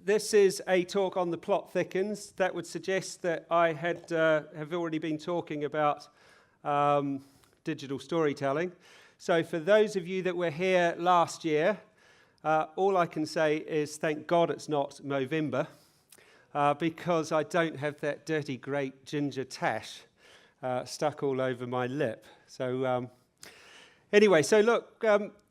This is a talk on The Plot Thickens. That would suggest that I have already been talking about digital storytelling. So for those of you that were here last year, all I can say is thank God it's not Movember, because I don't have that dirty great ginger tash stuck all over my lip. So anyway, so look,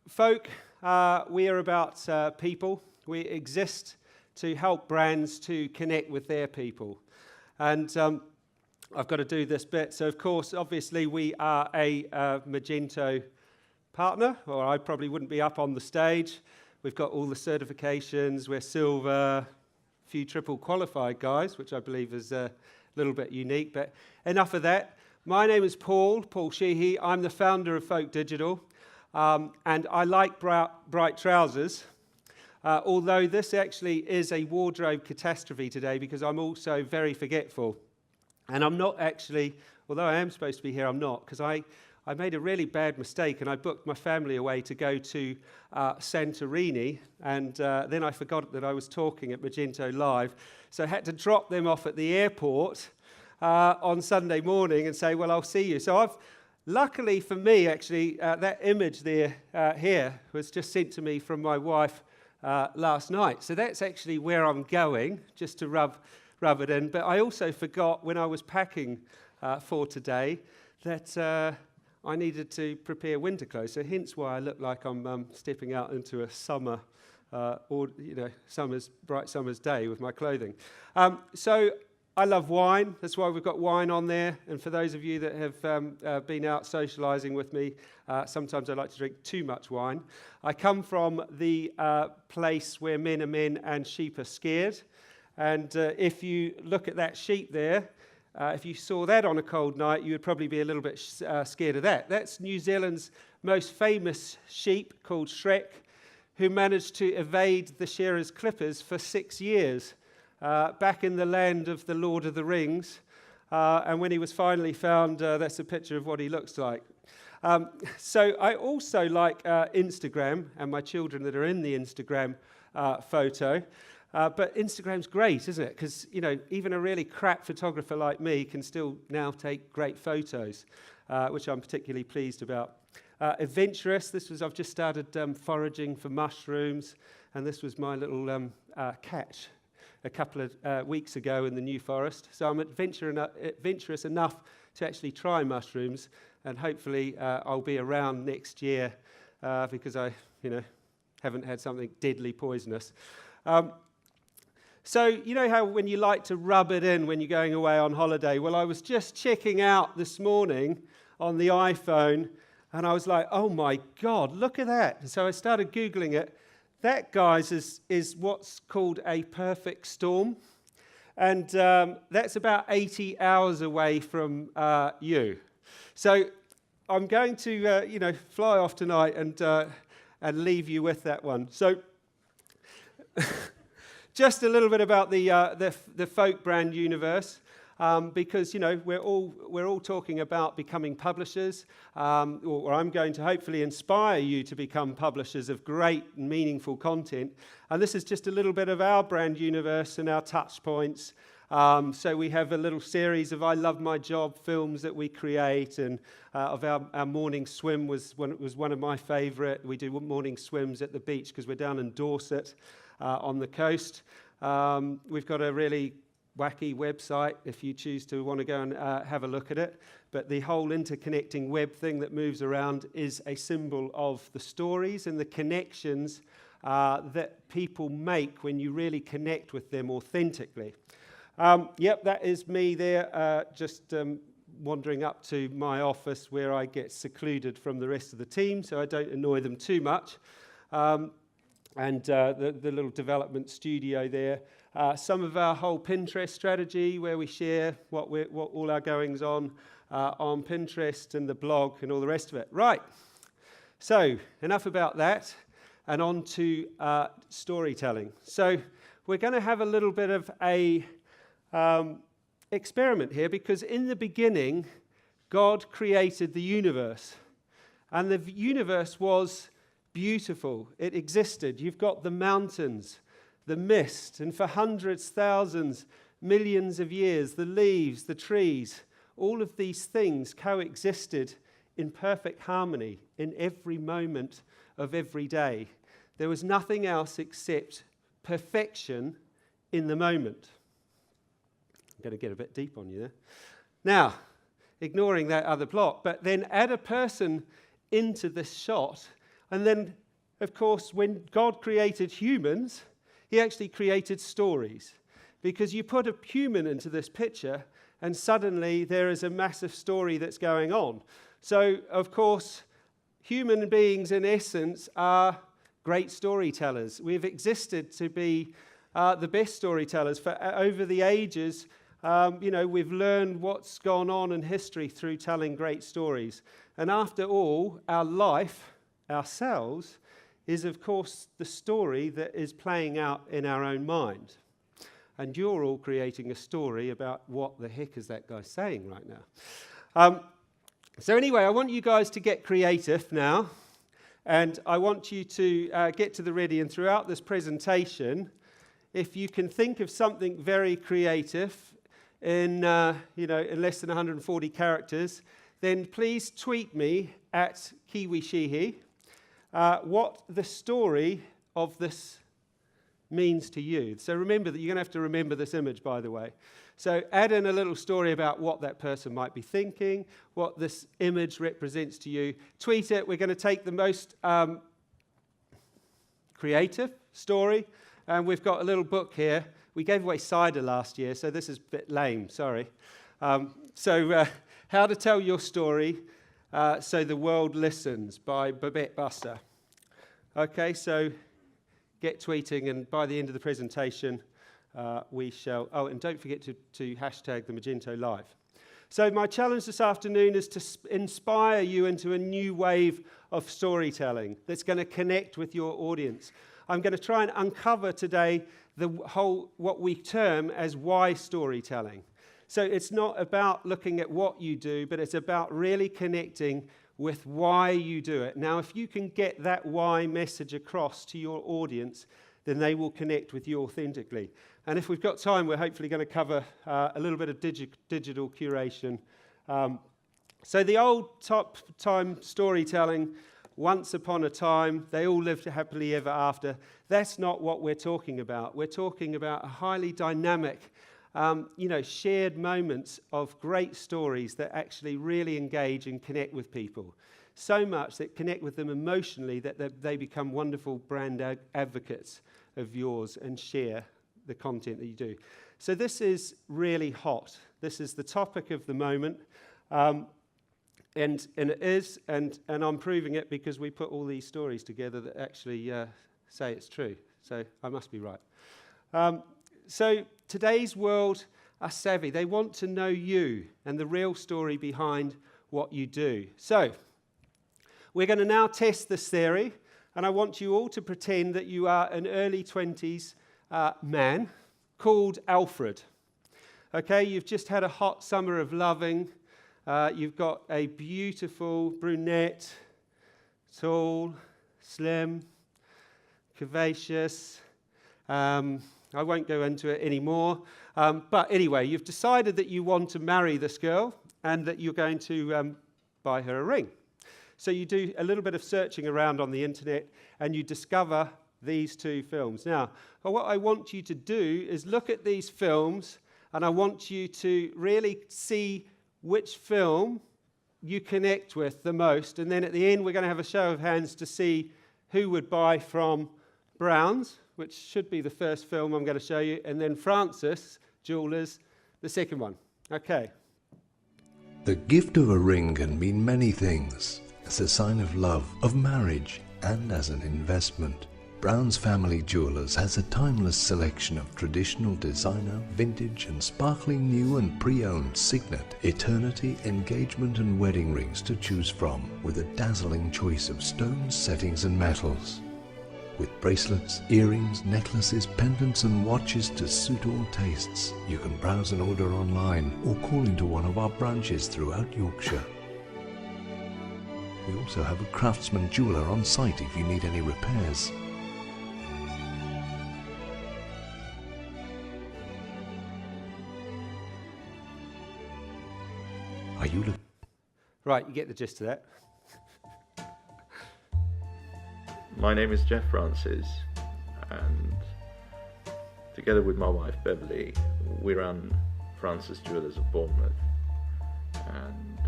folk, we are about people. We exist to help brands to connect with their people. And I've got to do this bit. So, of course, obviously, we are a Magento partner, or I probably wouldn't be up on the stage. We've got all the certifications. We're silver, a few triple qualified guys, which I believe is a little bit unique. But enough of that. My name is Paul Sheehy. I'm the founder of Folk Digital. And I like bright trousers. Although this actually is a wardrobe catastrophe today because I'm also very forgetful. And I'm not actually, although I am supposed to be here, I'm not, because I made a really bad mistake and I booked my family away to go to Santorini, and then I forgot that I was talking at Magento Live, so I had to drop them off at the airport on Sunday morning and say, well, I'll see you. So luckily for me, actually, that image there here was just sent to me from my wife last night. So that's actually where I'm going, just to rub it in. But I also forgot when I was packing for today that I needed to prepare winter clothes. So hence why I look like I'm stepping out into a summer, bright summer's day with my clothing. So I love wine. That's why we've got wine on there. And for those of you that have been out socialising with me, sometimes I like to drink too much wine. I come from the place where men are men and sheep are scared. And if you look at that sheep there, if you saw that on a cold night, you would probably be a little bit scared of that. That's New Zealand's most famous sheep called Shrek, who managed to evade the shearers' clippers for 6 years. Back in the land of the Lord of the Rings, and when he was finally found, that's a picture of what he looks like. So I also like Instagram, and my children that are in the Instagram photo. But Instagram's great, isn't it? Because, even a really crap photographer like me can still now take great photos, which I'm particularly pleased about. Adventurous, I've just started foraging for mushrooms, and this was my little catch a couple of weeks ago in the New Forest. So I'm adventurous enough to actually try mushrooms, and hopefully I'll be around next year because I, haven't had something deadly poisonous. So you know how when you like to rub it in when you're going away on holiday? Well, I was just checking out this morning on the iPhone, and I was like, oh my God, look at that. And so I started Googling it. That, guys, is what's called a perfect storm. And that's about 80 hours away from you. So I'm going to, fly off tonight and leave you with that one. So just a little bit about the folk brand universe. Because we're all talking about becoming publishers, or I'm going to hopefully inspire you to become publishers of great, meaningful content. And this is just a little bit of our brand universe and our touch points. So we have a little series of I Love My Job films that we create, and of our morning swim was one of my favourite. We do morning swims at the beach because we're down in Dorset on the coast. We've got a really wacky website if you choose to want to go and have a look at it. But the whole interconnecting web thing that moves around is a symbol of the stories and the connections that people make when you really connect with them authentically. Yep, that is me there, just wandering up to my office where I get secluded from the rest of the team so I don't annoy them too much. And the little development studio there. Some of our whole Pinterest strategy where we share what all our goings on Pinterest and the blog and all the rest of it. Right, so enough about that and on to storytelling. So we're going to have a little bit of a experiment here because in the beginning, God created the universe. And the universe was beautiful. It existed. You've got the mountains, the mist, and for hundreds, thousands, millions of years, the leaves, the trees, all of these things coexisted in perfect harmony in every moment of every day. There was nothing else except perfection in the moment. I'm going to get a bit deep on you there. Now, ignoring that other plot, but then add a person into this shot, and then, of course, when God created humans, he actually created stories. Because you put a human into this picture, and suddenly there is a massive story that's going on. So, of course, human beings, in essence, are great storytellers. We've existed to be the best storytellers. For over the ages, we've learned what's gone on in history through telling great stories. And after all, our life, ourselves, is, of course, the story that is playing out in our own mind. And you're all creating a story about what the heck is that guy saying right now. So anyway, I want you guys to get creative now. And I want you to get to the ready. And throughout this presentation, if you can think of something very creative in less than 140 characters, then please tweet me at Kiwi Shihi what the story of this means to you. So remember that you're going to have to remember this image, by the way. So add in a little story about what that person might be thinking, what this image represents to you. Tweet it. We're going to take the most creative story. And we've got a little book here. We gave away cider last year, so this is a bit lame, sorry. How to Tell Your Story So the World Listens by Babette Buster. Okay, so get tweeting, and by the end of the presentation, we shall... Oh, and don't forget to hashtag the Magento Live. So my challenge this afternoon is to inspire you into a new wave of storytelling that's going to connect with your audience. I'm going to try and uncover today the whole, what we term as why storytelling. So it's not about looking at what you do, but it's about really connecting with why you do it. Now, if you can get that why message across to your audience, then they will connect with you authentically. And if we've got time, we're hopefully going to cover a little bit of digital curation. So the old top time storytelling, once upon a time, they all lived happily ever after. That's not what we're talking about. We're talking about a highly dynamic, shared moments of great stories that actually really engage and connect with people. So much that connect with them emotionally that they become wonderful brand advocates of yours and share the content that you do. So this is really hot. This is the topic of the moment. And it is, and I'm proving it because we put all these stories together that actually say it's true. So I must be right. So today's world are savvy. They want to know you and the real story behind what you do. So we're going to now test this theory, and I want you all to pretend that you are an early 20s man called Alfred. Okay, you've just had a hot summer of loving. You've got a beautiful brunette, tall, slim, curvaceous. I won't go into it anymore. But anyway, you've decided that you want to marry this girl and that you're going to buy her a ring. So you do a little bit of searching around on the internet and you discover these two films. Now, what I want you to do is look at these films, and I want you to really see which film you connect with the most. And then at the end, we're going to have a show of hands to see who would buy from Brown's, which should be the first film I'm going to show you, and then Francis Jewelers, the second one. Okay. The gift of a ring can mean many things. As a sign of love, of marriage, and as an investment. Brown's Family Jewelers has a timeless selection of traditional designer, vintage and sparkling new and pre-owned signet, eternity, engagement and wedding rings to choose from, with a dazzling choice of stones, settings and metals. With bracelets, earrings, necklaces, pendants and watches to suit all tastes, you can browse and order online or call into one of our branches throughout Yorkshire. We also have a craftsman jeweller on site if you need any repairs. Are you looking? Right, you get the gist of that. My name is Jeff Francis, and together with my wife Beverly, we run Francis Jewellers of Bournemouth, and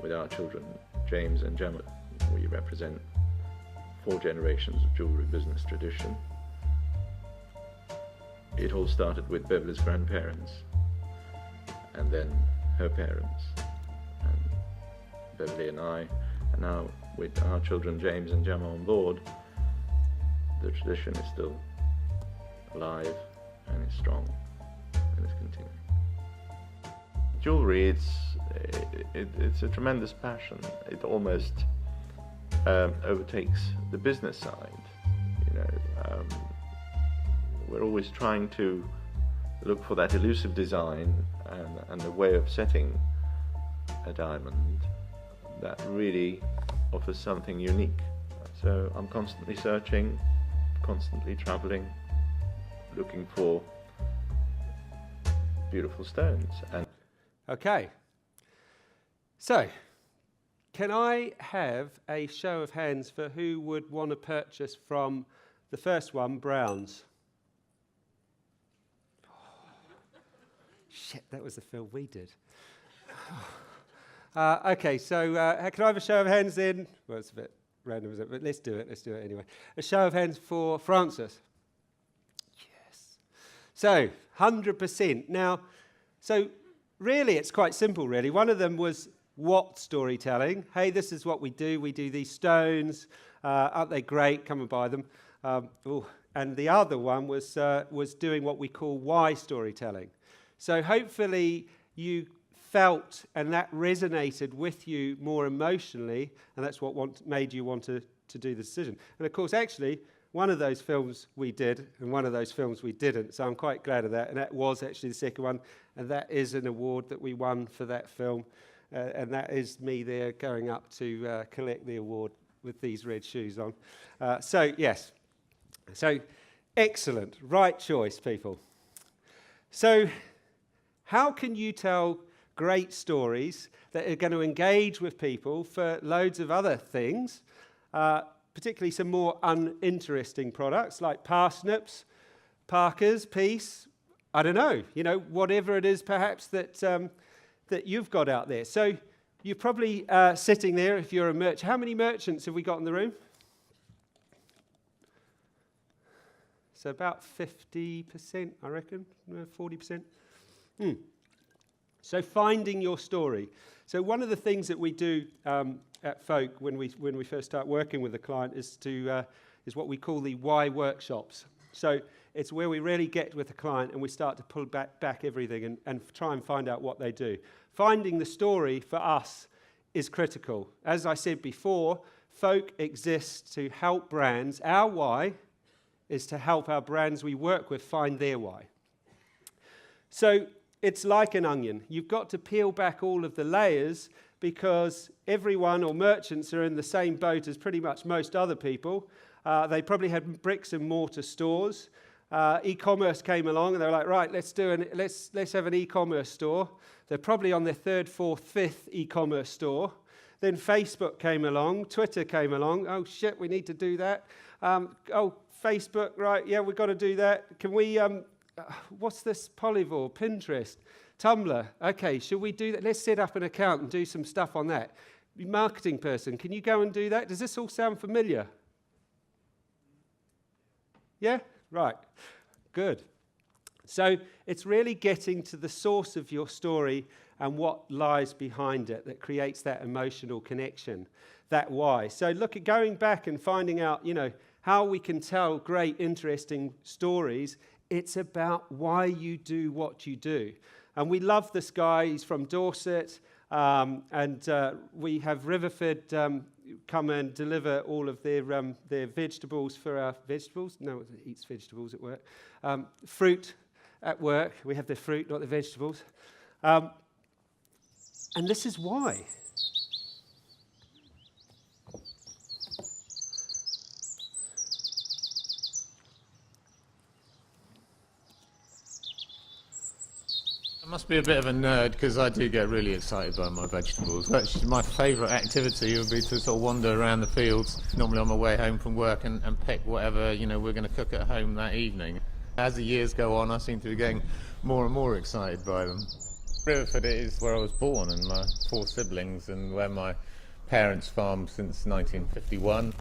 with our children James and Gemma, we represent 4 generations of jewellery business tradition. It all started with Beverly's grandparents, and then her parents, and Beverly and I, and now with our children James and Gemma on board, the tradition is still alive and is strong and is continuing. Jewellery, it's a tremendous passion. It almost overtakes the business side. You know, we're always trying to look for that elusive design and a way of setting a diamond that really offers something unique. So I'm constantly searching, constantly traveling, looking for beautiful stones. And Okay. So, can I have a show of hands for who would want to purchase from the first one, Browns? Shit, that was the film we did. Okay, so can I have a show of hands then? Well, it's a bit random, isn't it? But let's do it anyway. A show of hands for Francis. Yes. So, 100%. Now, so really it's quite simple, really. One of them was what storytelling. Hey, this is what we do. We do these stones. Aren't they great? Come and buy them. And the other one was doing what we call why storytelling. So hopefully you felt and that resonated with you more emotionally, and that's what made you want to do the decision. And of course, actually, one of those films we did and one of those films we didn't, so I'm quite glad of that, and that was actually the second one, and that is an award that we won for that film, and that is me there going up to collect the award with these red shoes on. So, yes. So, excellent. Right choice, people. So, how can you tell great stories that are going to engage with people for loads of other things, particularly some more uninteresting products like parsnips, Parker's, Peace, I don't know, whatever it is perhaps that you've got out there. So you're probably sitting there if you're a merchant. How many merchants have we got in the room? So about 50%, I reckon, 40%. So finding your story. So one of the things that we do at Folk when we first start working with a client is what we call the why workshops. So it's where we really get with the client and we start to pull back everything and try and find out what they do. Finding the story for us is critical. As I said before, Folk exists to help brands. Our why is to help our brands we work with find their why. So it's like an onion. You've got to peel back all of the layers because everyone or merchants are in the same boat as pretty much most other people. They probably had bricks and mortar stores. E-commerce came along and they were like, right, let's have an e-commerce store. They're probably on their 3rd, 4th, 5th e-commerce store. Then Facebook came along, Twitter came along. Oh shit, we need to do that. Facebook, right? Yeah, we've got to do that. Can we? What's this? Polyvore, Pinterest, Tumblr. Okay, should we do that? Let's set up an account and do some stuff on that. Marketing person, can you go and do that? Does this all sound familiar? Yeah? Right. Good. So it's really getting to the source of your story and what lies behind it that creates that emotional connection, that why. So look at going back and finding out, how we can tell great, interesting stories. It's about why you do what you do. And we love this guy. He's from Dorset. And we have Riverford come and deliver all of their vegetables for our vegetables. No one eats vegetables at work. Fruit at work. We have the fruit, not the vegetables. And this is why. Must be a bit of a nerd, because I do get really excited by my vegetables. Actually, my favourite activity would be to sort of wander around the fields, normally on my way home from work, and pick whatever, you know, we're going to cook at home that evening. As the years go on, I seem to be getting more and more excited by them. Riverford is where I was born, and my 4 siblings, and where my parents farmed since 1951.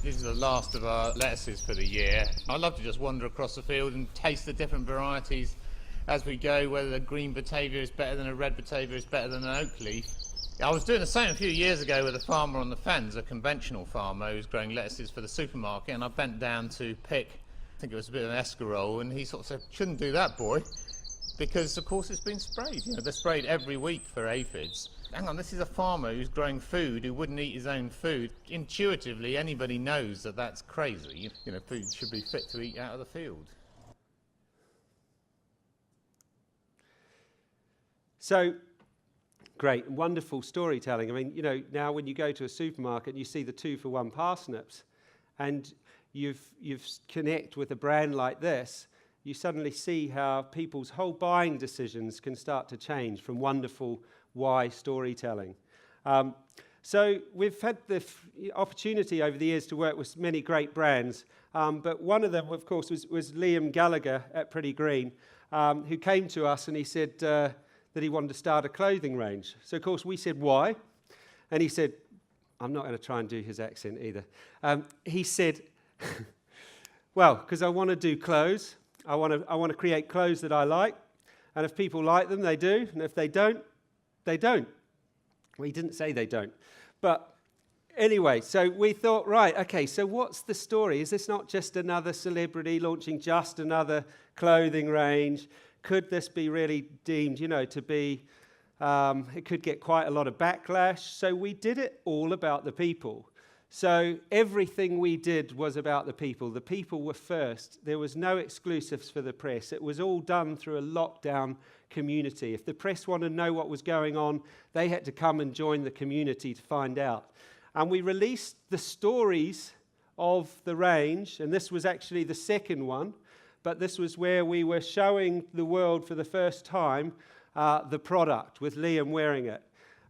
These are the last of our lettuces for the year. I love to just wander across the field and taste the different varieties as we go, whether the green Batavia is better than a red Batavia is better than an oak leaf. I was doing the same a few years ago with a farmer on the fens, a conventional farmer who was growing lettuces for the supermarket, and I bent down to pick, I think it was a bit of an escarole, and he sort of said, "Shouldn't do that, boy," because of course it's been sprayed. You know, they're sprayed every week for aphids. Hang on, this is a farmer who's growing food who wouldn't eat his own food. Intuitively, anybody knows that that's crazy. You know, food should be fit to eat out of the field. So, great, wonderful storytelling. I mean, you know, now when you go to a supermarket and you see the 2-for-1 parsnips, and you've connect with a brand like this, you suddenly see how people's whole buying decisions can start to change from wonderful why storytelling. So we've had the opportunity over the years to work with many great brands, but one of them, of course, was Liam Gallagher at Pretty Green, who came to us and he said that he wanted to start a clothing range. So, of course, we said, why? And he said, I'm not going to try and do his accent either. He said, well, because I want to do clothes. I want to create clothes that I like. And if people like them, they do. And if they don't, they don't. Well, he didn't say they don't. But anyway, so we thought, right, okay, so what's the story? Is this not just another celebrity launching just another clothing range? Could this be really deemed, you know, to be, it could get quite a lot of backlash. So we did it all about the people. So everything we did was about the people. The people were first. There was no exclusives for the press. It was all done through a lockdown community. If the press wanted to know what was going on, they had to come and join the community to find out. And we released the stories of the range, and this was actually the second one, but this was where we were showing the world for the first time the product with Liam wearing it.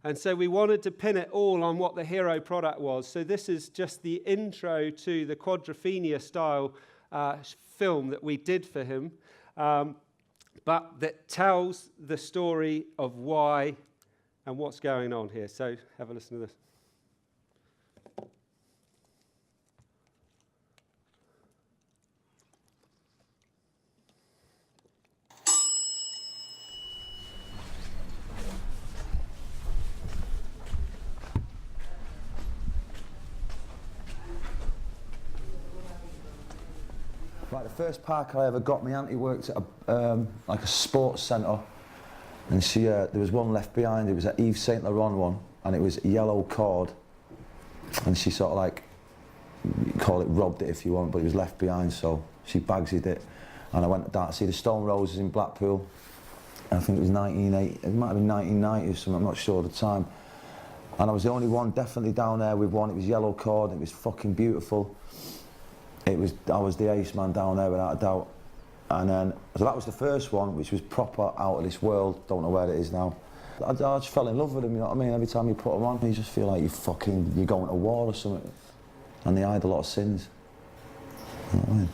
And so we wanted to pin it all on what the hero product was. So this is just the intro to the Quadrophenia style film that we did for him, but that tells the story of why and what's going on here. So have a listen to this. Right, the first parka I ever got, my auntie worked at like a sports centre, and she there was one left behind. It was at Yves Saint Laurent one, and it was yellow cord, and she sort of like, you call it robbed it if you want, but it was left behind, so she bagsied it, and I went down to see the Stone Roses in Blackpool. And I think it was 1980, it might have been 1990 or something, I'm not sure at the time, and I was the only one definitely down there with one. It was yellow cord, it was fucking beautiful. I was the ace man down there without a doubt. And then, so that was the first one, which was proper out of this world. Don't know where it is now. I just fell in love with them, you know what I mean? Every time you put them on, you just feel like you're going to war or something. And they hide a lot of sins. You know what I mean?